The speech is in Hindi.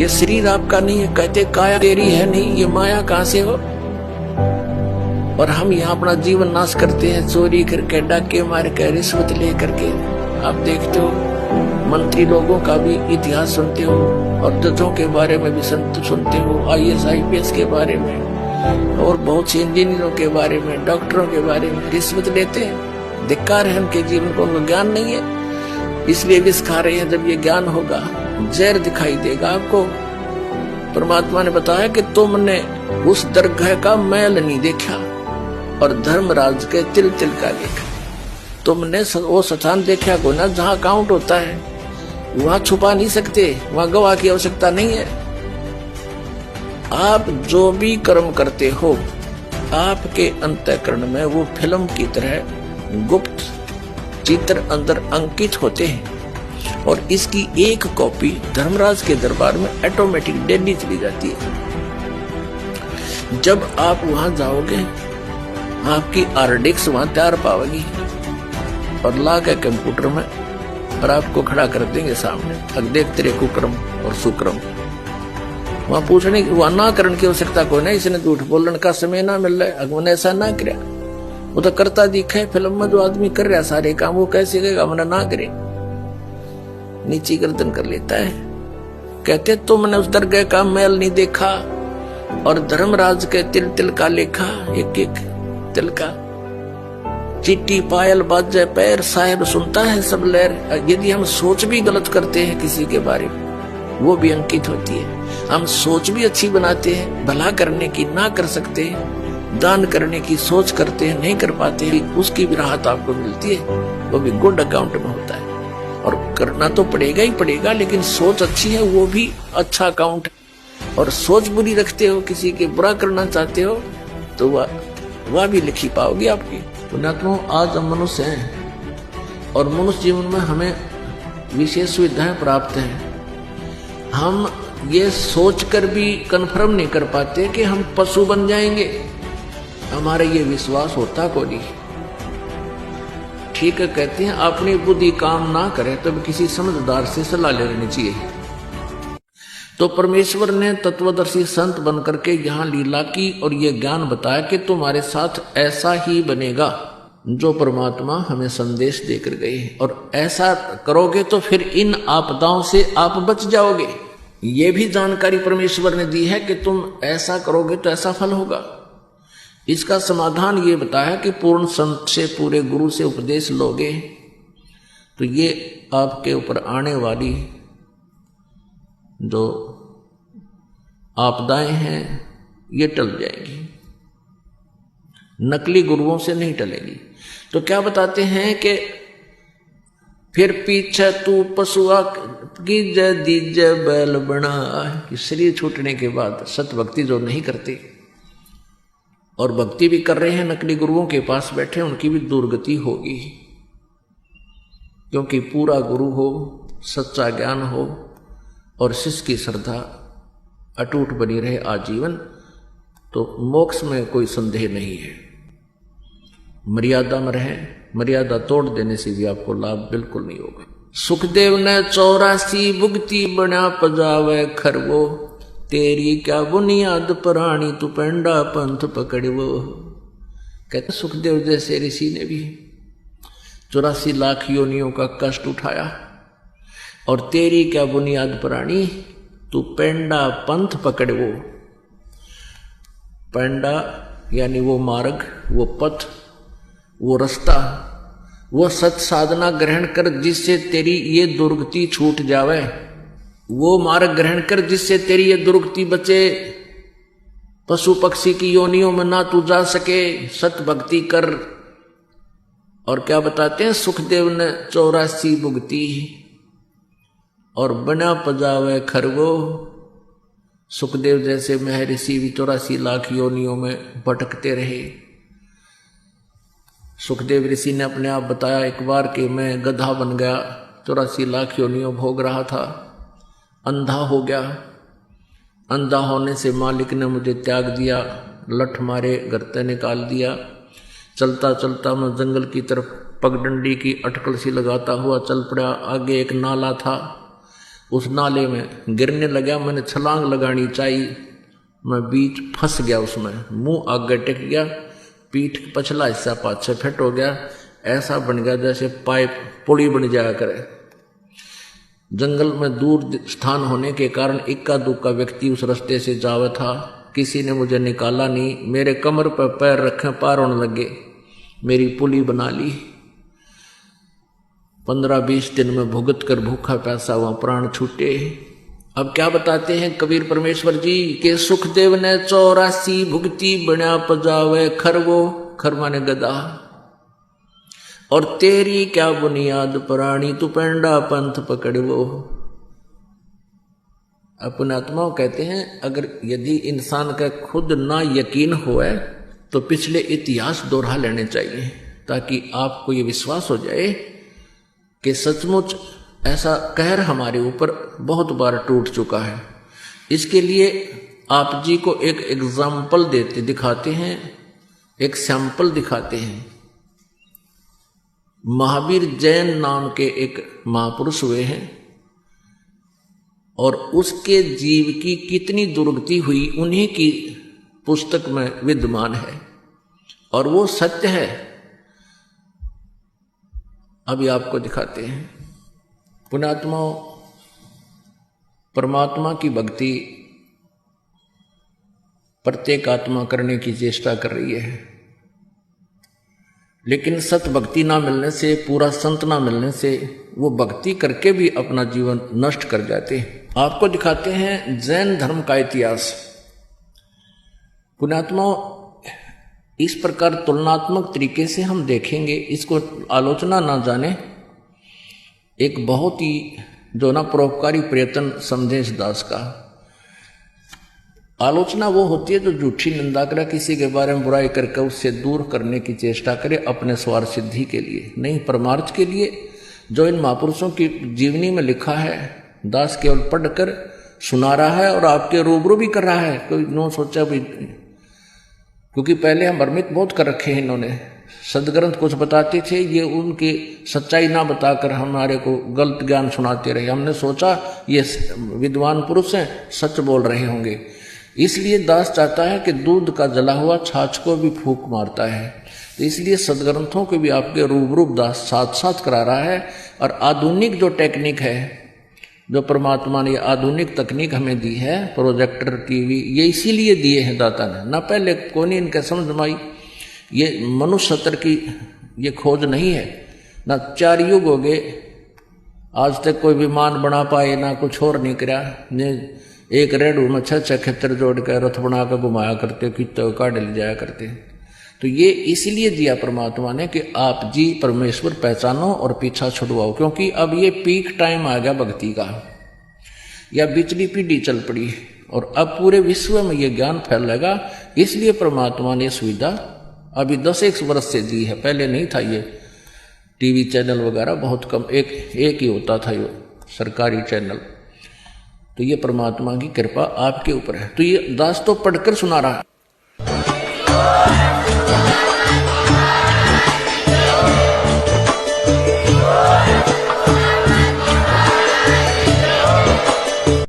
ये शरीर आपका नहीं है, कहते काया तेरी है नहीं, ये माया कहां से हो। और हम यहाँ अपना जीवन नाश करते हैं, चोरी करके, डाके मार के, रिश्वत ले करके। आप देखते हो मंत्री लोगों का भी इतिहास सुनते हो, और जजों के बारे में भी सुनते हो, IAS IPS के बारे में, और बहुत से इंजीनियरों के बारे में, डॉक्टरों के बारे में रिश्वत लेते हैं। धिक्कार है उनके जीवन को, उनको ज्ञान नहीं है, इसलिए विष खा रहे हैं। जब ये ज्ञान होगा, जहर दिखाई देगा आपको। परमात्मा ने बताया कि तुमने उस दरगाह का मैल नहीं देखा और धर्मराज के तिल तिल का देखा। तुमने वो स्थान देखा को ना जहां काउंट होता है, वहां छुपा नहीं सकते, वहां गवाह की आवश्यकता नहीं है। आप जो भी कर्म करते हो, आपके अंतःकरण में वो फिल्म की तरह गुप्त चित्र अंदर अंकित होते हैं, और इसकी एक कॉपी धर्मराज के दरबार में ऑटोमेटिक डेली चली जाती है। जब आप वहां जाओगे, आपकी RDX वहां तैयार पाओगी, और ला के कंप्यूटर में और आपको खड़ा कर देंगे सामने, अब देख तेरे कुक्रम और सुक्रम। वहां पूछने की, वहां ना करने की आवश्यकता कोई नहीं, इसने झूठ बोलने का समय ना मिल रहा है, अगमने ऐसा ना करे। वो तो करता दिखा है फिल्म में, जो आदमी कर रहा सारे काम, वो कैसे कहेगा हमने ना करे, नीची गर्दन कर लेता है। कहते तुमने उस दरगाह का मैल नहीं देखा और धर्मराज के तिल तिल का लेखा, एक एक तिल का। चिट्टी पायल बाजे पैर, साहेब सुनता है सब लहर। यदि हम सोच भी गलत करते हैं किसी के बारे में, वो भी अंकित होती है। हम सोच भी अच्छी बनाते हैं, भला करने की ना कर सकते हैं, दान करने की सोच करते हैं, नहीं कर पाते, उसकी भी राहत आपको मिलती है, वो भी गुड अकाउंट में होता है। और करना तो पड़ेगा ही पड़ेगा, लेकिन सोच अच्छी है वो भी अच्छा अकाउंट है। और सोच बुरी रखते हो, किसी के बुरा करना चाहते हो, तो वह भी लिखी पाओगी आपकी। पुण्यात्माओं, आज हम मनुष्य हैं और मनुष्य जीवन में हमें विशेष सुविधाएं प्राप्त हैं। हम ये सोचकर भी कंफर्म नहीं कर पाते कि हम पशु बन जाएंगे, हमारा ये विश्वास होता को नहीं। ठीक है, कहते हैं अपनी बुद्धि काम ना करे तो किसी समझदार से सलाह ले लेनी चाहिए। तो परमेश्वर ने तत्वदर्शी संत बनकर के यहाँ लीला की और ये ज्ञान बताया कि तुम्हारे साथ ऐसा ही बनेगा जो परमात्मा हमें संदेश देकर गए, और ऐसा करोगे तो फिर इन आपदाओं से आप बच जाओगे। ये भी जानकारी परमेश्वर ने दी है कि तुम ऐसा करोगे तो ऐसा फल होगा। इसका समाधान ये बताया कि पूर्ण संत से, पूरे गुरु से उपदेश लोगे तो ये आपके ऊपर आने वाली जो आपदाएं हैं ये टल जाएंगी, नकली गुरुओं से नहीं टलेगी। तो क्या बताते हैं कि फिर पीछे तू पशुआ की जय दीजय बैल बना, कि शरीर छूटने के बाद सत भक्ति जो नहीं करते और भक्ति भी कर रहे हैं नकली गुरुओं के पास बैठे, उनकी भी दुर्गति होगी। क्योंकि पूरा गुरु हो, सच्चा ज्ञान हो और शिष्य की श्रद्धा अटूट बनी रहे आजीवन, तो मोक्ष में कोई संदेह नहीं है। मर्यादा में रहे, मर्यादा तोड़ देने से भी आपको लाभ बिल्कुल नहीं होगा। सुखदेव ने 84 भुगती बना पजावे खरवो, तेरी क्या बुनियाद प्राणी तू पेंडा पंथ पकड़वो। कहते सुखदेव जैसे ऋषि ने भी 84 लाख योनियों का कष्ट उठाया, और तेरी क्या बुनियाद प्राणी तू पेंडा पंथ पकड़वो। पेंडा यानी वो मार्ग, वो पथ, वो रास्ता, वो सत साधना ग्रहण कर जिससे तेरी ये दुर्गति छूट जावे। वो मार्ग ग्रहण कर जिससे तेरी ये दुर्गति बचे, पशु पक्षी की योनियों में ना तू जा सके, सत भक्ति कर। और क्या बताते हैं, सुखदेव ने 84 भुगती और बना पजावे खरगो। सुखदेव जैसे महर्षि भी 84 लाख योनियों में भटकते रहे। सुखदेव ऋषि ने अपने आप बताया एक बार कि मैं गधा बन गया, 84 लाख योनियों भोग रहा था, अंधा हो गया। अंधा होने से मालिक ने मुझे त्याग दिया, लठ मारे घर से निकाल दिया। चलता चलता मैं जंगल की तरफ पगडंडी की अटकल सी लगाता हुआ चल पड़ा। आगे एक नाला था, उस नाले में गिरने लगा। मैंने छलांग लगानी चाहिए, मैं बीच फंस गया उसमें, मुंह आगे टिक गया, पीठ पछला हिस्सा पाछे फिट हो गया। ऐसा बन गया जैसे पाइप पुली बन जाया करे। जंगल में दूर स्थान होने के कारण इक्का दुक्का व्यक्ति उस रास्ते से जावा था। किसी ने मुझे निकाला नहीं, मेरे कमर पर पैर रखे, पार होने लगे, मेरी पुली बना ली। 15-20 दिन में भुगत कर भूखा प्यासा वहां प्राण छूटे। अब क्या बताते हैं कबीर परमेश्वर जी के सुखदेव ने 84 भुगती बना पजावे खरवो, खर माने गदा, और तेरी क्या बुनियाद प्राणी तू पेंडा पंथ पकड़वो। अपने आत्माओं कहते हैं अगर यदि इंसान का खुद ना यकीन होए तो पिछले इतिहास दोहरा लेने चाहिए, ताकि आपको ये विश्वास हो जाए कि सचमुच ऐसा कहर हमारे ऊपर बहुत बार टूट चुका है। इसके लिए आप जी को एक एग्जाम्पल दिखाते हैं, एक सैंपल दिखाते हैं। महावीर जैन नाम के एक महापुरुष हुए हैं और उसके जीव की कितनी दुर्गति हुई उन्हीं की पुस्तक में विद्यमान है और वो सत्य है। अभी आपको दिखाते हैं। पुण्यात्माओं, परमात्मा की भक्ति प्रत्येक आत्मा करने की चेष्टा कर रही है, लेकिन सत भक्ति ना मिलने से, पूरा संत ना मिलने से वो भक्ति करके भी अपना जीवन नष्ट कर जाते हैं। आपको दिखाते हैं जैन धर्म का इतिहास। पुण्यात्माओं, इस प्रकार तुलनात्मक तरीके से हम देखेंगे, इसको आलोचना ना जाने। एक बहुत ही जो ना परोपकारी प्रयत्न संदेश दास का। आलोचना वो होती है जो झूठी निंदा करे, किसी के बारे में बुराई करके उससे दूर करने की चेष्टा करे अपने स्वार्थ सिद्धि के लिए, नहीं परमार्थ के लिए। जो इन महापुरुषों की जीवनी में लिखा है दास केवल पढ़कर सुना रहा है और आपके रूबरू भी कर रहा है। कोई नो सोचा भी, क्योंकि पहले हम भ्रमित बहुत कर रखे हैं इन्होंने। सदग्रंथ कुछ बताते थे, ये उनकी सच्चाई ना बताकर हमारे को गलत ज्ञान सुनाते रहे। हमने सोचा ये विद्वान पुरुष हैं, सच बोल रहे होंगे। इसलिए दास चाहता है कि दूध का जला हुआ छाछ को भी फूंक मारता है। तो इसलिए सदग्रंथों को भी आपके रूबरू दास साथ साथ करा रहा है। और आधुनिक जो टेक्निक है, जो परमात्मा ने आधुनिक तकनीक हमें दी है, प्रोजेक्टर, टीवी, ये इसीलिए दिए हैं दाता ने, ना पहले कोई नहीं इनके समझ में आई। ये मनुष्य सत्र की ये खोज नहीं है, ना 4 युग हो गए आज तक कोई विमान बना पाए, ना कुछ और नहीं करा। एक रेडू में 6 खेतर जोड़ कर रथ बना कर घुमाया करते, कितने काट ले जाया करते। तो ये इसीलिए दिया परमात्मा ने कि आप जी परमेश्वर पहचानो और पीछा छुड़वाओ, क्योंकि अब ये पीक टाइम आ गया भक्ति का, या बिचली पीढ़ी चल पड़ी और अब पूरे विश्व में ये ज्ञान फैलेगा। इसलिए परमात्मा ने सुविधा अभी 10-1 वर्ष से दी है। पहले नहीं था ये टीवी चैनल वगैरह, बहुत कम, एक ही होता था ये सरकारी चैनल। तो ये परमात्मा की कृपा आपके ऊपर है। तो ये दास तो पढ़कर सुना रहा है।